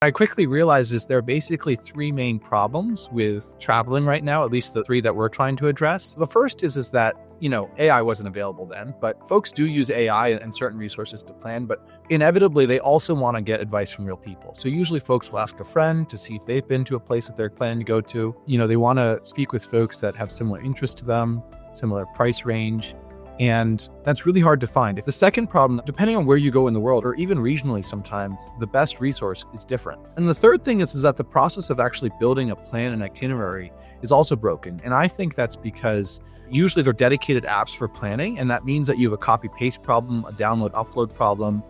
I quickly realized is there are basically three main problems with traveling right now, at least the three that we're trying to address. The first is that, AI wasn't available then, but folks do use AI and certain resources to plan, but inevitably they also want to get advice from real people. So usually folks will ask a friend to see if they've been to a place that they're planning to go to. They want to speak with folks that have similar interests to them, similar price range. And that's really hard to find. The second problem, depending on where you go in the world, or even regionally sometimes, the best resource is different. And the third thing is that the process of actually building a plan and itinerary is also broken. And I think that's because usually they're dedicated apps for planning, and that means that you have a copy-paste problem, a download-upload problem.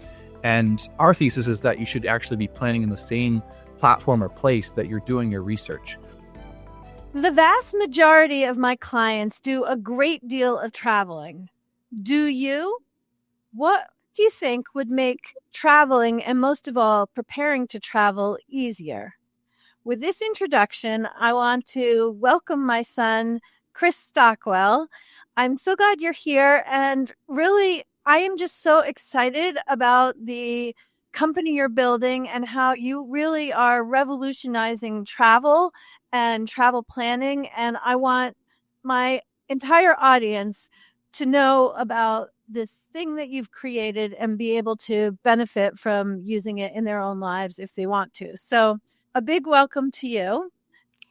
And our thesis is that you should actually be planning in the same platform or place that you're doing your research. The vast majority of my clients do a great deal of traveling. Do you? What do you think would make traveling, and most of all, preparing to travel, easier? With this introduction, I want to welcome my son, Chris Stockwell. I'm so glad you're here. And really, I am just so excited about the company you're building and how you really are revolutionizing travel and travel planning. And I want my entire audience to know about this thing that you've created and be able to benefit from using it in their own lives if they want to. So a big welcome to you.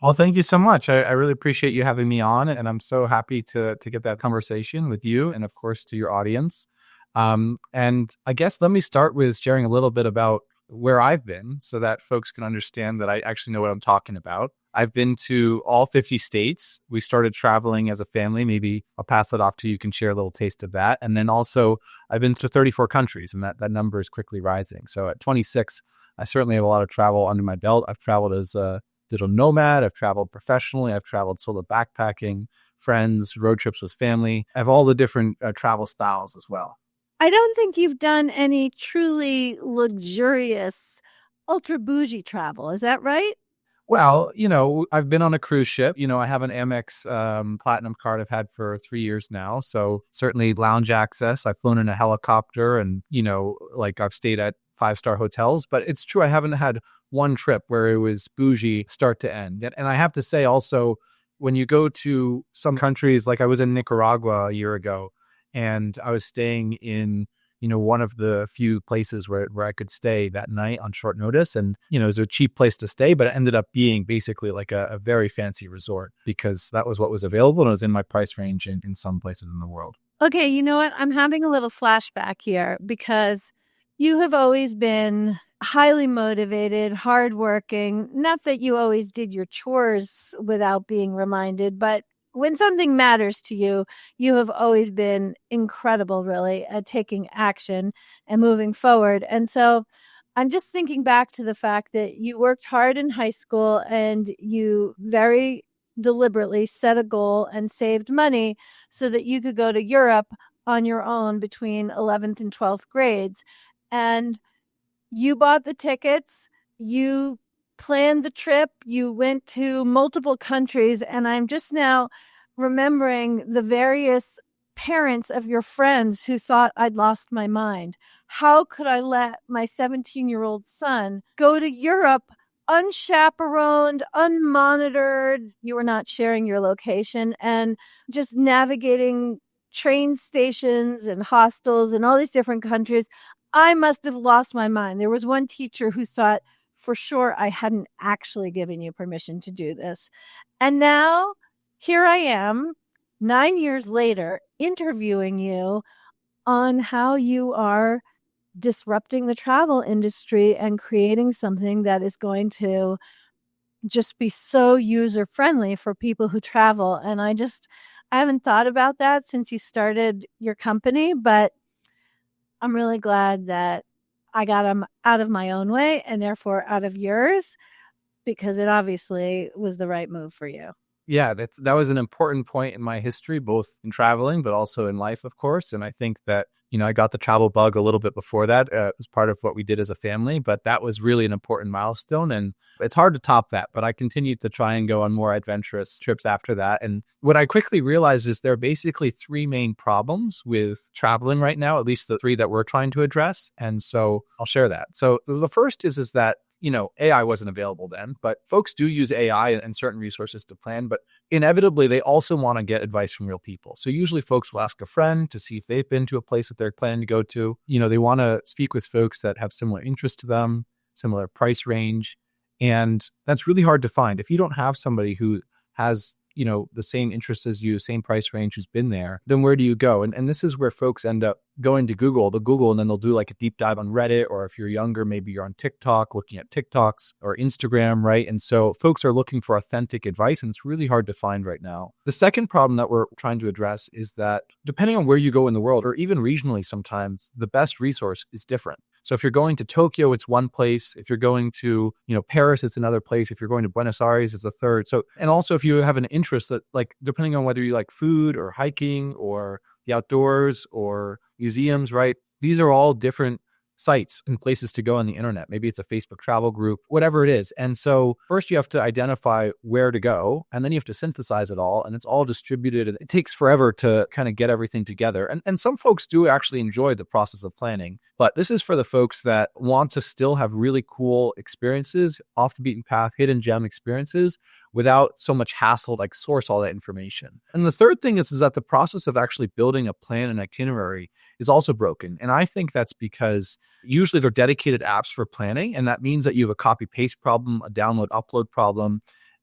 Well, thank you so much. I really appreciate you having me on, and I'm so happy to get that conversation with you and, of course, to your audience. And I guess let me start with sharing a little bit about where I've been so that folks can understand that I actually know what I'm talking about. I've been to all 50 states. We started traveling as a family. Maybe I'll pass it off to you. You can share a little taste of that. And then also I've been to 34 countries, and that number is quickly rising. So at 26, I certainly have a lot of travel under my belt. I've traveled as a digital nomad. I've traveled professionally. I've traveled solo backpacking, friends, road trips with family. I have all the different travel styles as well. I don't think you've done any truly luxurious, ultra bougie travel. Is that right? Well, I've been on a cruise ship. I have an Amex Platinum card I've had for 3 years now. So certainly lounge access. I've flown in a helicopter and, I've stayed at 5-star hotels. But it's true, I haven't had one trip where it was bougie start to end. And I have to say also, when you go to some countries, like I was in Nicaragua a year ago, and I was staying in one of the few places where I could stay that night on short notice. And, it was a cheap place to stay, but it ended up being basically like a very fancy resort because that was what was available and it was in my price range in some places in the world. Okay, you know what? I'm having a little flashback here because you have always been highly motivated, hardworking. Not that you always did your chores without being reminded, but when something matters to you, you have always been incredible, really, at taking action and moving forward. And so I'm just thinking back to the fact that you worked hard in high school and you very deliberately set a goal and saved money so that you could go to Europe on your own between 11th and 12th grades. And you bought the tickets, you planned the trip, you went to multiple countries, and I'm just now remembering the various parents of your friends who thought I'd lost my mind. How could I let my 17-year-old son go to Europe unchaperoned, unmonitored? You were not sharing your location and just navigating train stations and hostels in all these different countries. I must have lost my mind. There was one teacher who thought for sure I hadn't actually given you permission to do this. And now here I am, 9 years later, interviewing you on how you are disrupting the travel industry and creating something that is going to just be so user-friendly for people who travel. And I haven't thought about that since you started your company, but I'm really glad that I got them out of my own way and therefore out of yours, because it obviously was the right move for you. Yeah, that was an important point in my history, both in traveling, but also in life, of course. And I think that, I got the travel bug a little bit before that. It was part of what we did as a family, but that was really an important milestone. And it's hard to top that, but I continued to try and go on more adventurous trips after that. And what I quickly realized is there are basically three main problems with traveling right now, at least the three that we're trying to address. And so I'll share that. So the first is that AI wasn't available then, but folks do use AI and certain resources to plan, but inevitably they also want to get advice from real people. So usually folks will ask a friend to see if they've been to a place that they're planning to go to. They want to speak with folks that have similar interests to them, similar price range. And that's really hard to find. If you don't have somebody who has the same interests as you, same price range, who's been there, then where do you go? And this is where folks end up going to Google, and then they'll do like a deep dive on Reddit, or if you're younger, maybe you're on TikTok, looking at TikToks or Instagram, right? And so folks are looking for authentic advice, and it's really hard to find right now. The second problem that we're trying to address is that depending on where you go in the world, or even regionally sometimes, the best resource is different. So if you're going to Tokyo, it's one place. If you're going to, Paris, it's another place. If you're going to Buenos Aires, it's a third. So, and also if you have an interest that, like, depending on whether you like food or hiking or the outdoors or museums, right? These are all different sites and places to go on the internet. Maybe it's a Facebook travel group, whatever it is. And so first you have to identify where to go, and then you have to synthesize it all, and it's all distributed. And it takes forever to kind of get everything together. And some folks do actually enjoy the process of planning, but this is for the folks that want to still have really cool experiences, off the beaten path, hidden gem experiences, without so much hassle, like source all that information. And the third thing is that the process of actually building a plan and itinerary is also broken. And I think that's because usually they're dedicated apps for planning. And that means that you have a copy paste problem, a download upload problem.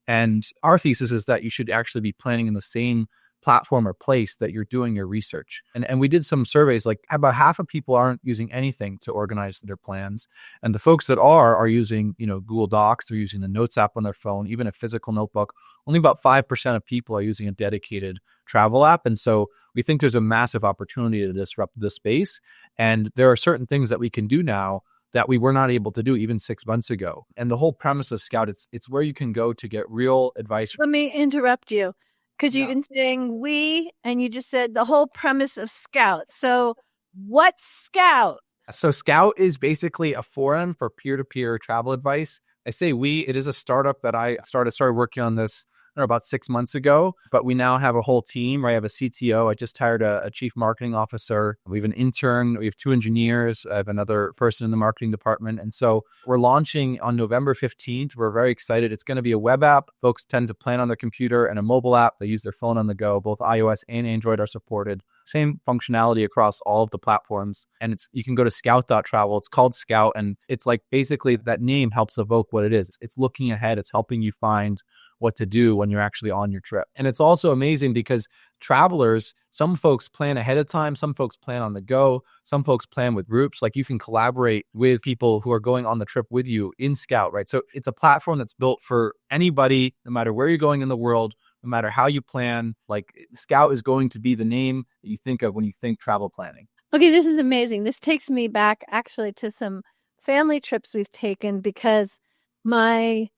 And our thesis is that you should actually be planning in the same platform or place that you're doing your research. And we did some surveys, like about half of people aren't using anything to organize their plans. And the folks that are using, Google Docs, they're using the Notes app on their phone, even a physical notebook. Only about 5% of people are using a dedicated travel app. And so we think there's a massive opportunity to disrupt this space. And there are certain things that we can do now that we were not able to do even 6 months ago. And the whole premise of Scout, it's where you can go to get real advice. Let me interrupt you, because you've been saying we, and you just said the whole premise of Scout. So what's Scout? So Scout is basically a forum for peer-to-peer travel advice. I say we, it is a startup that I started working on this about 6 months ago, but we now have a whole team, right? I have a CTO. I just hired a chief marketing officer. We have an intern. We have 2 engineers. I have another person in the marketing department. And so we're launching on November 15th. We're very excited. It's going to be a web app. Folks tend to plan on their computer, and a mobile app. They use their phone on the go. Both iOS and Android are supported. Same functionality across all of the platforms. And you can go to scout.travel. It's called Scout. And it's like basically that name helps evoke what it is. It's looking ahead. It's helping you find what to do when you're actually on your trip. And it's also amazing because travelers, some folks plan ahead of time, some folks plan on the go, some folks plan with groups. Like you can collaborate with people who are going on the trip with you in Scout, right? So it's a platform that's built for anybody, no matter where you're going in the world, no matter how you plan. Like Scout is going to be the name that you think of when you think travel planning. Okay, this is amazing. This takes me back actually to some family trips we've taken, because my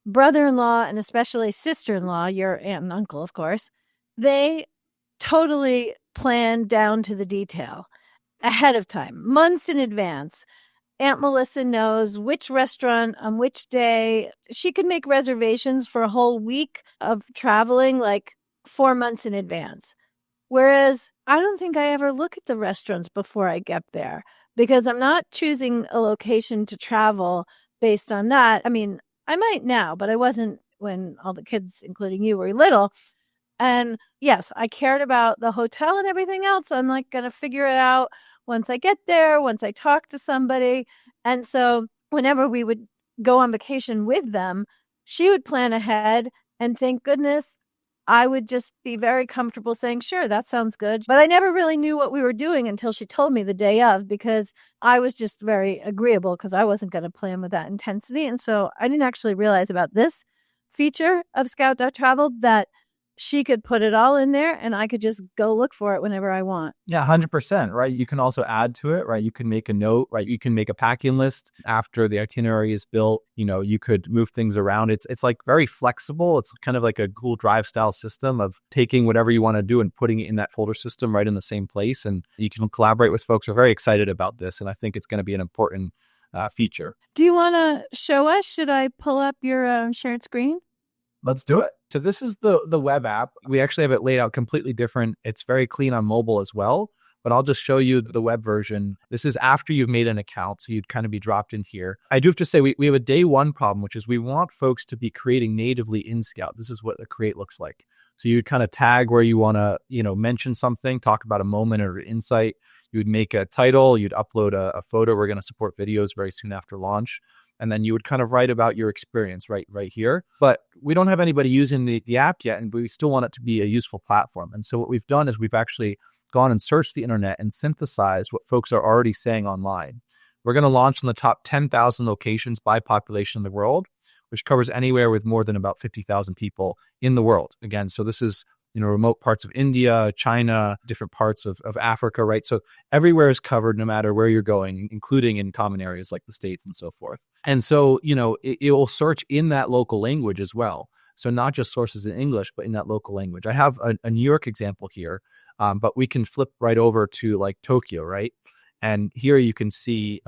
brother-in-law and especially sister-in-law, your aunt and uncle, of course, they totally plan down to the detail ahead of time, months in advance. Aunt Melissa knows which restaurant on which day. She could make reservations for a whole week of traveling like 4 months in advance. Whereas I don't think I ever look at the restaurants before I get there, because I'm not choosing a location to travel based on that. I mean, I might now, but I wasn't when all the kids, including you, were little. And yes, I cared about the hotel and everything else. I'm like going to figure it out once I get there, once I talk to somebody. And so whenever we would go on vacation with them, she would plan ahead. And thank goodness I would just be very comfortable saying, sure, that sounds good. But I never really knew what we were doing until she told me the day of, because I was just very agreeable because I wasn't going to plan with that intensity. And so I didn't actually realize about this feature of Scout.travel, that she could put it all in there and I could just go look for it whenever I want. Yeah, 100%, right? You can also add to it, right? You can make a note, right? You can make a packing list after the itinerary is built. You could move things around. It's like very flexible. It's kind of like a Google Drive style system of taking whatever you want to do and putting it in that folder system right in the same place. And you can collaborate with folks. We're very excited about this. And I think it's going to be an important feature. Do you want to show us? Should I pull up your shared screen? Let's do it. So this is the web app. We actually have it laid out completely different. It's very clean on mobile as well. but I'll just show you the web version. This is after you've made an account, so you'd kind of be dropped in here. I do have to say, we have a day one problem, which is we want folks to be creating natively in Scout. This is what a create looks like. So you'd kind of tag where you want to, mention something, talk about a moment or insight. You would make a title, you'd upload a photo. We're going to support videos very soon after launch. And then you would kind of write about your experience right here. But we don't have anybody using the app yet, and we still want it to be a useful platform. And so what we've done is we've actually gone and searched the internet and synthesized what folks are already saying online. We're going to launch in the top 10,000 locations by population in the world, which covers anywhere with more than about 50,000 people in the world. Again, so this is remote parts of India, China, different parts of Africa, right? So everywhere is covered no matter where you're going, including in common areas like the States and so forth. And so, it will search in that local language as well. So not just sources in English, but in that local language. I have a New York example here, but we can flip right over to like Tokyo, right? And here you can see,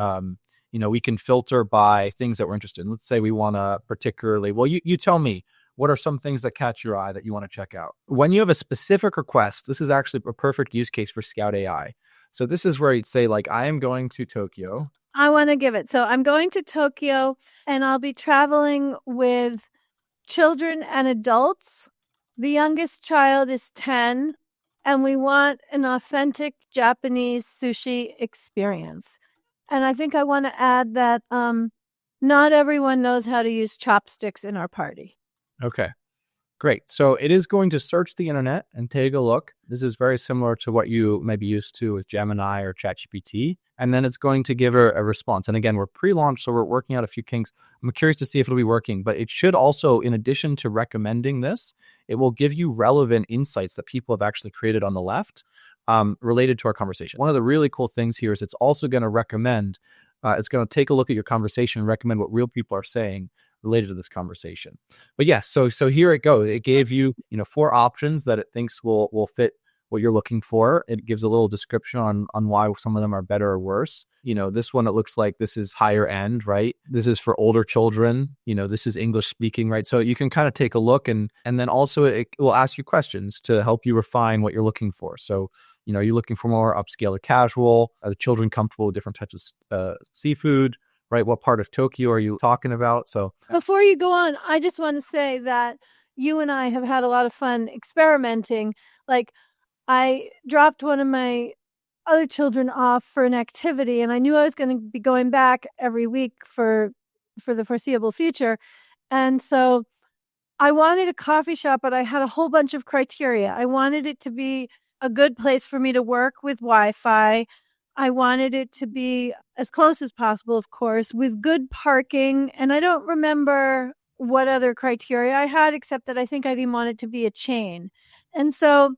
we can filter by things that we're interested in. Let's say we want to particularly, well, you tell me, what are some things that catch your eye that you want to check out? When you have a specific request, this is actually a perfect use case for Scout AI. So this is where you'd say, like, I am going to Tokyo. I want to give it. So I'm going to Tokyo, and I'll be traveling with children and adults. The youngest child is 10, and we want an authentic Japanese sushi experience. And I think I want to add that not everyone knows how to use chopsticks in our party. Okay, great. So it is going to search the internet and take a look. This is very similar to what you may be used to with Gemini or ChatGPT. And then it's going to give her a response. And again, we're pre-launch, so we're working out a few kinks. I'm curious to see if it'll be working, but it should also, in addition to recommending this, it will give you relevant insights that people have actually created on the left related to our conversation. One of the really cool things here is it's also going to recommend, it's going to take a look at your conversation and recommend what real people are saying related to this conversation. But yes, so here it goes. It gave you, 4 options that it thinks will fit what you're looking for. It gives a little description on why some of them are better or worse. This one, it looks like this is higher end, right? This is for older children. This is English speaking, right? So you can kind of take a look and then also it will ask you questions to help you refine what you're looking for. So, are you looking for more upscale or casual? Are the children comfortable with different types of seafood? Right? What part of Tokyo are you talking about? So before you go on, I just want to say that you and I have had a lot of fun experimenting. Like, I dropped one of my other children off for an activity, and I knew I was going to be going back every week for the foreseeable future. And so I wanted a coffee shop, but I had a whole bunch of criteria. I wanted it to be a good place for me to work with Wi-Fi. I wanted it to be as close as possible, of course, with good parking. And I don't remember what other criteria I had, except that I think I didn't want it to be a chain. And so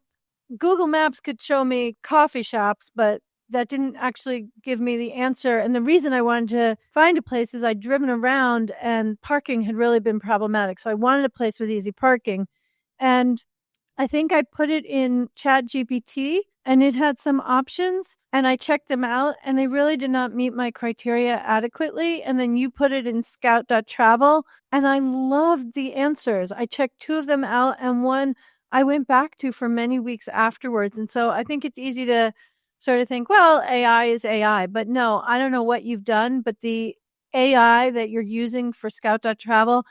Google Maps could show me coffee shops, but that didn't actually give me the answer. And the reason I wanted to find a place is I'd driven around and parking had really been problematic. So I wanted a place with easy parking. And I think I put it in ChatGPT and it had some options and I checked them out and they really did not meet my criteria adequately. And then you put it in scout.travel and I loved the answers. I checked 2 of them out and one I went back to for many weeks afterwards. And so I think it's easy to sort of think, well, AI is AI. But no, I don't know what you've done, but the AI that you're using for scout.travel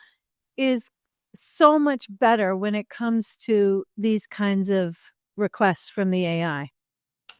is so much better when it comes to these kinds of requests from the AI.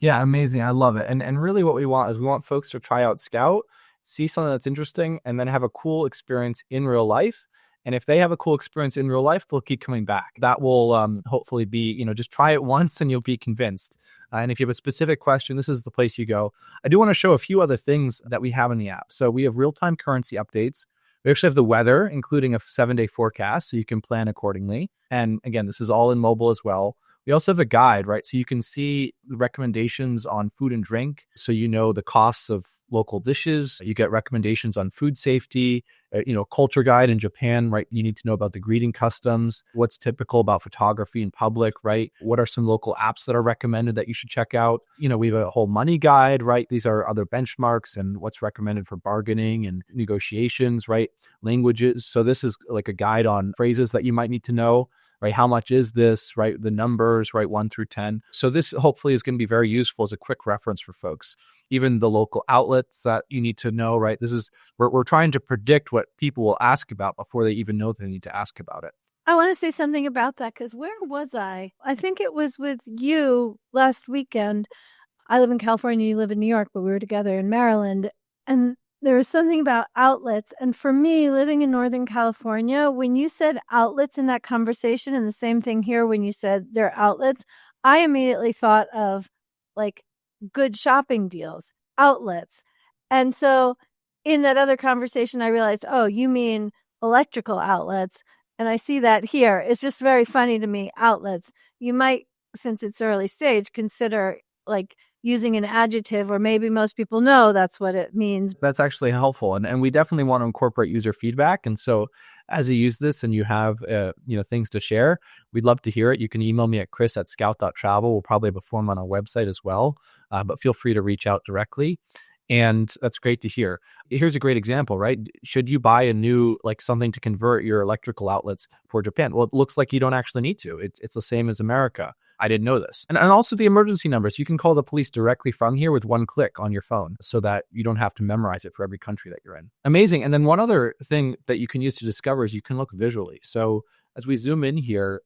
Yeah, amazing. I love it. And really what we want is we want folks to try out Scout, see something that's interesting, and then have a cool experience in real life. And if they have a cool experience in real life, they'll keep coming back. That will hopefully be, just try it once and you'll be convinced. And if you have a specific question, this is the place you go. I do want to show a few other things that we have in the app. So we have real-time currency updates. We actually have the weather, including a 7-day forecast, so you can plan accordingly. And again, this is all in mobile as well. We also have a guide, right? So you can see the recommendations on food and drink. So you know the costs of local dishes. You get recommendations on food safety, culture guide in Japan, right? You need to know about the greeting customs, what's typical about photography in public, right? What are some local apps that are recommended that you should check out? We have a whole money guide, right? These are other benchmarks and what's recommended for bargaining and negotiations, right? Languages. So this is like a guide on phrases that you might need to know. right? How much is this, right? The numbers, right? 1 through 10. So this hopefully is going to be very useful as a quick reference for folks. Even the local outlets that you need to know, right? We're trying to predict what people will ask about before they even know they need to ask about it. I want to say something about that because where was I? I think it was with you last weekend. I live in California, you live in New York, but we were together in Maryland. And there was something about outlets. And for me, living in Northern California, when you said outlets in that conversation, and the same thing here when you said they're outlets, I immediately thought of like good shopping deals, outlets. And so in that other conversation, I realized, oh, you mean electrical outlets. And I see that here. It's just very funny to me, outlets. You might, since it's early stage, consider like using an adjective, or maybe most people know that's what it means. That's actually helpful. And we definitely want to incorporate user feedback. And so as you use this and you have things to share, we'd love to hear it. You can email me at chris@scout.travel. We'll probably have a form on our website as well, but feel free to reach out directly. And that's great to hear. Here's a great example, right? Should you buy a new, like something to convert your electrical outlets for Japan? Well, it looks like you don't actually need to. It's the same as America. I didn't know this. And also the emergency numbers. You can call the police directly from here with one click on your phone so that you don't have to memorize it for every country that you're in. Amazing. And then one other thing that you can use to discover is you can look visually. So as we zoom in here,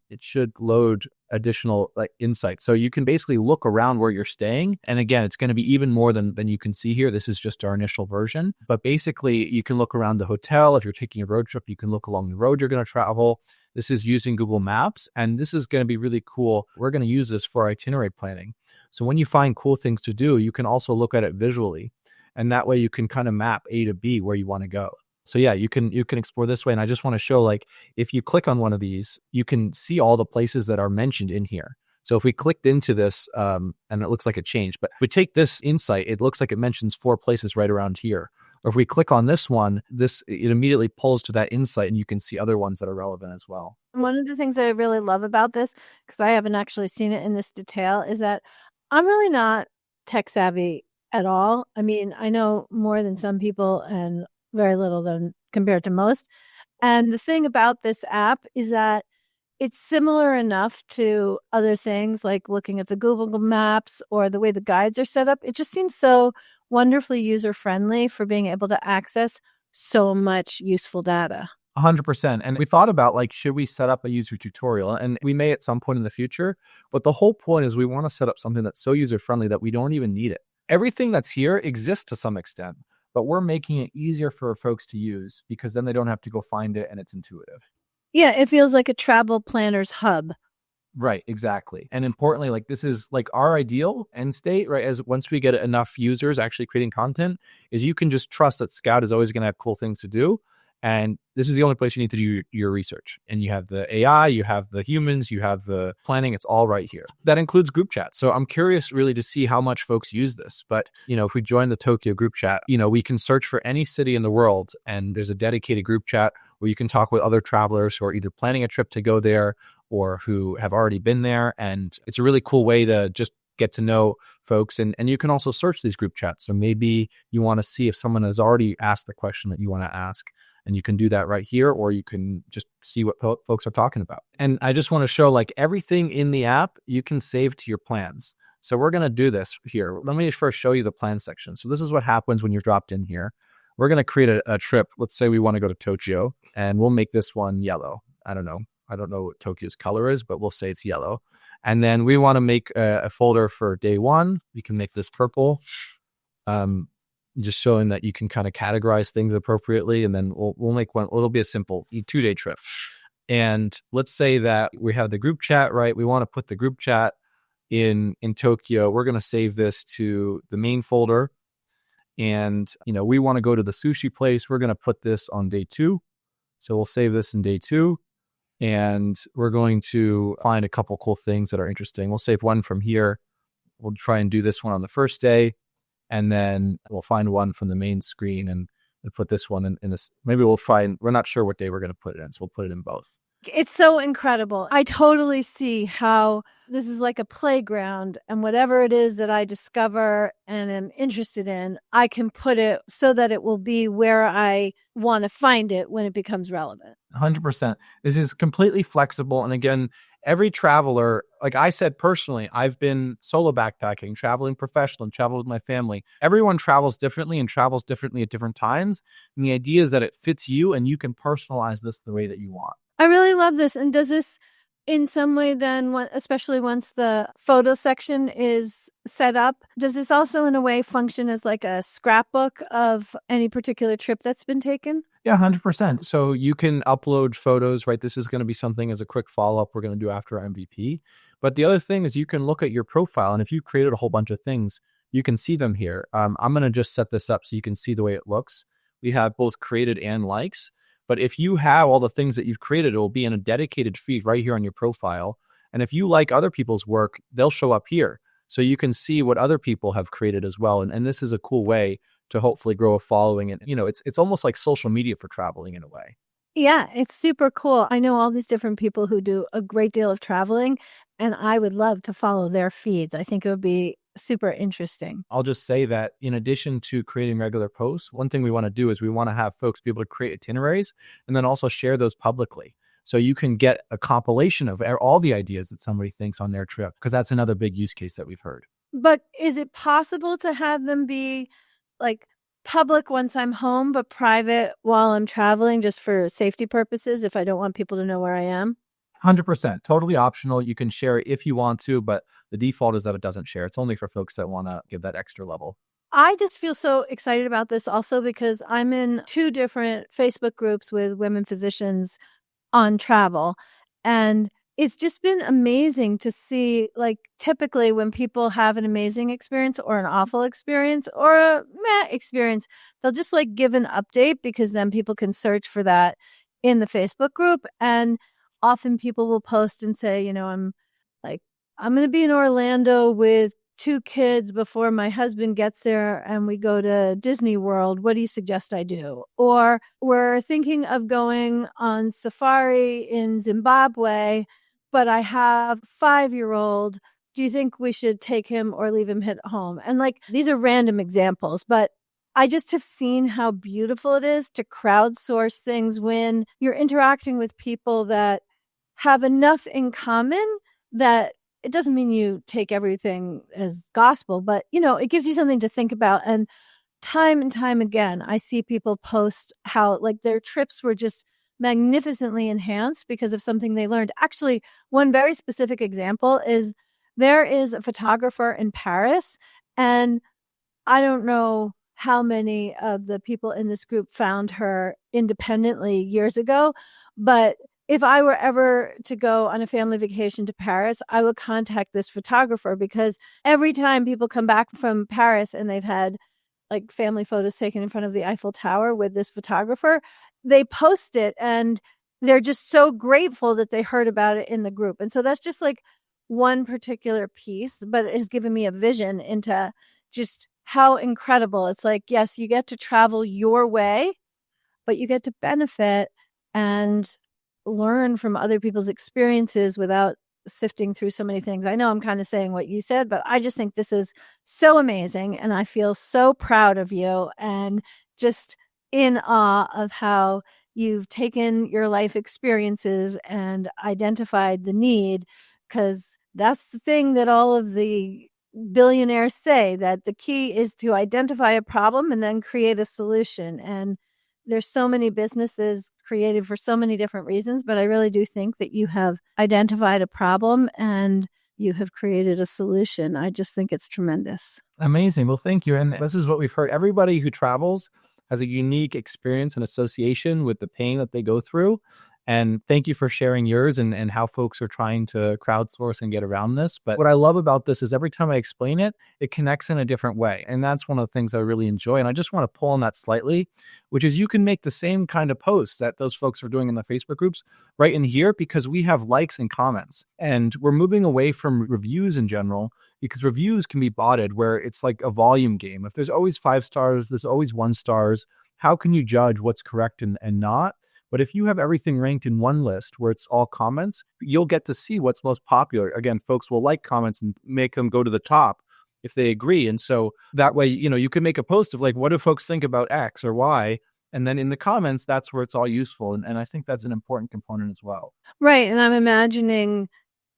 it should load additional insights. So you can basically look around where you're staying. And again, it's going to be even more than you can see here. This is just our initial version. But basically, you can look around the hotel. If you're taking a road trip, you can look along the road you're going to travel. This is using Google Maps. And this is going to be really cool. We're going to use this for itinerary planning. So when you find cool things to do, you can also look at it visually. And that way you can kind of map A to B where you want to go. So yeah, you can explore this way. And I just want to show, if you click on one of these, you can see all the places that are mentioned in here. So if we clicked into this, and it looks like it changed, but if we take this insight, it looks like it mentions 4 places right around here. Or if we click on this one, it immediately pulls to that insight and you can see other ones that are relevant as well. One of the things that I really love about this, because I haven't actually seen it in this detail, is that I'm really not tech savvy at all. I mean, I know more than some people and very little than compared to most. And the thing about this app is that it's similar enough to other things like looking at the Google Maps or the way the guides are set up. It just seems so wonderfully user-friendly for being able to access so much useful data. 100%. And we thought about should we set up a user tutorial? And we may at some point in the future, but the whole point is we want to set up something that's so user-friendly that we don't even need it. Everything that's here exists to some extent, but we're making it easier for folks to use because then they don't have to go find it and it's intuitive. Yeah, it feels like a travel planner's hub. Right, exactly. And importantly, this is our ideal end state, right? As once we get enough users actually creating content, is you can just trust that Scout is always going to have cool things to do. And this is the only place you need to do your research. And you have the AI, you have the humans, you have the planning. It's all right here. That includes group chat. So I'm curious really to see how much folks use this. But, if we join the Tokyo group chat, we can search for any city in the world. And there's a dedicated group chat where you can talk with other travelers who are either planning a trip to go there or who have already been there. And it's a really cool way to just get to know folks. And you can also search these group chats. So maybe you want to see if someone has already asked the question that you want to ask. And you can do that right here, or you can just see what folks are talking about. And I just want to show everything in the app, you can save to your plans. So we're going to do this here. Let me first show you the plan section. So this is what happens when you're dropped in here. We're going to create a trip. Let's say we want to go to Tokyo, and we'll make this one yellow. I don't know what Tokyo's color is, but we'll say it's yellow. And then we want to make a folder for day 1. We can make this purple. Just showing that you can kind of categorize things appropriately. And then we'll make one. It'll be a simple 2-day trip. And let's say that we have the group chat, right? We want to put the group chat in Tokyo. We're going to save this to the main folder. And, we want to go to the sushi place. We're going to put this on day 2. So we'll save this in day 2. And we're going to find a couple cool things that are interesting. We'll save one from here. We'll try and do this one on the first day. And then we'll find one from the main screen and put this one in this. Maybe we're not sure what day we're going to put it in. So we'll put it in both. It's so incredible. I totally see how this is like a playground, and whatever it is that I discover and am interested in, I can put it so that it will be where I want to find it when it becomes relevant. 100%. This is completely flexible. And again, every traveler, like I said personally, I've been solo backpacking, traveling professional, and traveled with my family. Everyone travels differently and travels differently at different times. And the idea is that it fits you and you can personalize this the way that you want. I really love this. And does this in some way then, especially once the photo section is set up, does this also in a way function as like a scrapbook of any particular trip that's been taken? Yeah, 100%. So you can upload photos, right? This is going to be something as a quick follow-up we're going to do after our MVP. But the other thing is you can look at your profile, and if you created a whole bunch of things, you can see them here. I'm going to just set this up so you can see the way it looks. We have both created and likes. But if you have all the things that you've created, it will be in a dedicated feed right here on your profile. And if you like other people's work, they'll show up here. So you can see what other people have created as well. And this is a cool way to hopefully grow a following. And, it's almost like social media for traveling in a way. Yeah, it's super cool. I know all these different people who do a great deal of traveling, and I would love to follow their feeds. I think it would be super interesting. I'll just say that in addition to creating regular posts, one thing we want to do is we want to have folks be able to create itineraries and then also share those publicly. So you can get a compilation of all the ideas that somebody thinks on their trip, because that's another big use case that we've heard. But is it possible to have them be like public once I'm home, but private while I'm traveling just for safety purposes if I don't want people to know where I am? 100%. Totally optional. You can share it if you want to, but the default is that it doesn't share. It's only for folks that want to give that extra level. I just feel so excited about this also because I'm in 2 different Facebook groups with women physicians on travel. And it's just been amazing to see, like, typically when people have an amazing experience or an awful experience or a meh experience, they'll just like give an update because then people can search for that in the Facebook group. And often people will post and say, I'm going to be in Orlando with 2 kids before my husband gets there and we go to Disney World. What do you suggest I do? Or we're thinking of going on safari in Zimbabwe, but I have a 5-year-old. Do you think we should take him or leave him at home? And like, these are random examples, but I just have seen how beautiful it is to crowdsource things when you're interacting with people that have enough in common that it doesn't mean you take everything as gospel, but it gives you something to think about. And time again, I see people post how like their trips were just magnificently enhanced because of something they learned. Actually, one very specific example is there is a photographer in Paris, and I don't know how many of the people in this group found her independently years ago, but if I were ever to go on a family vacation to Paris, I would contact this photographer because every time people come back from Paris and they've had like family photos taken in front of the Eiffel Tower with this photographer, they post it and they're just so grateful that they heard about it in the group. And so that's just like one particular piece, but it has given me a vision into just how incredible. It's like, yes, you get to travel your way, but you get to benefit and learn from other people's experiences without sifting through so many things. I know I'm kind of saying what you said, but I just think this is so amazing. And I feel so proud of you and just in awe of how you've taken your life experiences and identified the need, because that's the thing that all of the billionaires say, that the key is to identify a problem and then create a solution. And there's so many businesses created for so many different reasons, but I really do think that you have identified a problem and you have created a solution. I just think it's tremendous. Amazing. Well, thank you. And this is what we've heard. Everybody who travels has a unique experience and association with the pain that they go through. And thank you for sharing yours and how folks are trying to crowdsource and get around this. But what I love about this is every time I explain it, it connects in a different way. And that's one of the things I really enjoy. And I just want to pull on that slightly, which is you can make the same kind of posts that those folks are doing in the Facebook groups right in here, because we have likes and comments. And we're moving away from reviews in general, because reviews can be botted where it's like a volume game. If there's always 5 stars, there's always 1 stars. How can you judge what's correct and not? But if you have everything ranked in one list where it's all comments, you'll get to see what's most popular. Again, folks will like comments and make them go to the top if they agree. And so that way, you can make a post of like, what do folks think about X or Y? And then in the comments, that's where it's all useful. And I think that's an important component as well. Right. And I'm imagining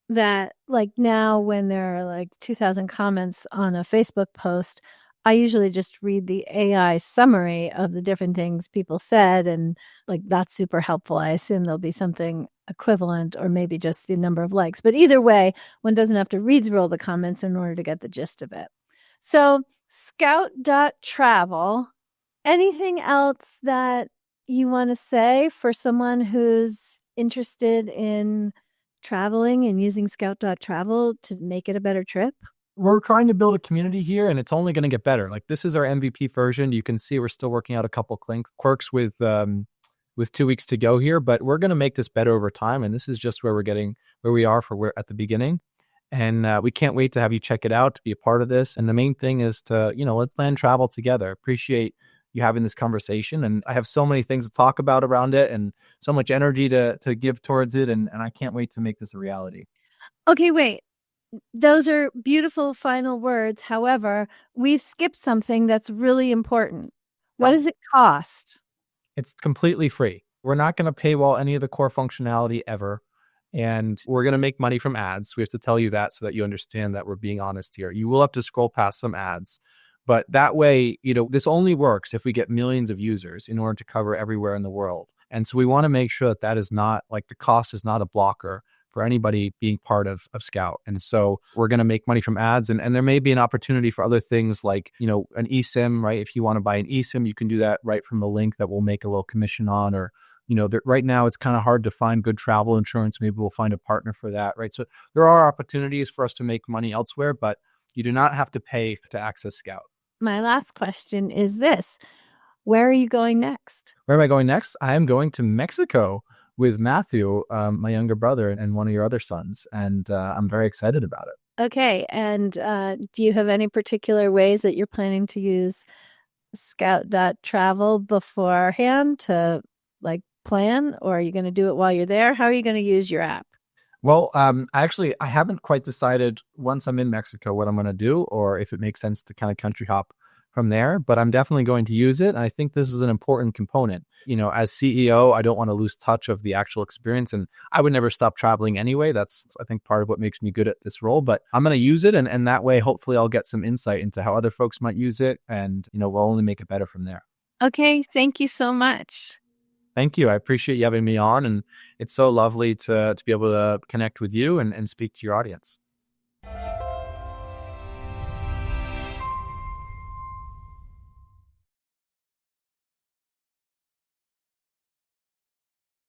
that like now when there are like 2,000 comments on a Facebook post, I usually just read the AI summary of the different things people said. And like that's super helpful. I assume there'll be something equivalent or maybe just the number of likes. But either way, one doesn't have to read through all the comments in order to get the gist of it. So scout.travel, anything else that you want to say for someone who's interested in traveling and using scout.travel to make it a better trip? We're trying to build a community here, and it's only going to get better. Like, this is our MVP version. You can see we're still working out a couple quirks with 2 weeks to go here, but we're going to make this better over time. And this is just where we are we're at the beginning. And we can't wait to have you check it out, to be a part of this. And the main thing is to, let's plan travel together. Appreciate you having this conversation. And I have so many things to talk about around it and so much energy to give towards it. And I can't wait to make this a reality. Okay, wait. Those are beautiful final words. However, we've skipped something that's really important. What does it cost? It's completely free. We're not going to paywall any of the core functionality ever. And we're going to make money from ads. We have to tell you that so that you understand that we're being honest here. You will have to scroll past some ads. But that way, this only works if we get millions of users in order to cover everywhere in the world. And so we want to make sure that is not, like, the cost is not a blocker for anybody being part of Scout. And so we're going to make money from ads. And there may be an opportunity for other things like, an eSIM, right? If you want to buy an eSIM, you can do that right from the link that we'll make a little commission on. Or, right now it's kind of hard to find good travel insurance. Maybe we'll find a partner for that, right? So there are opportunities for us to make money elsewhere, but you do not have to pay to access Scout. My last question is this. Where are you going next? Where am I going next? I am going to Mexico with Matthew, my younger brother, and one of your other sons. And I'm very excited about it. Okay. And do you have any particular ways that you're planning to use Scout.travel beforehand to plan? Or are you going to do it while you're there? How are you going to use your app? Well, I haven't quite decided once I'm in Mexico what I'm going to do, or if it makes sense to kind of country hop from there, but I'm definitely going to use it. I think this is an important component. As CEO, I don't want to lose touch of the actual experience, and I would never stop traveling anyway. That's, I think, part of what makes me good at this role, but I'm going to use it. And that way, hopefully I'll get some insight into how other folks might use it. And, we'll only make it better from there. Okay. Thank you so much. Thank you. I appreciate you having me on, and it's so lovely to be able to connect with you and speak to your audience.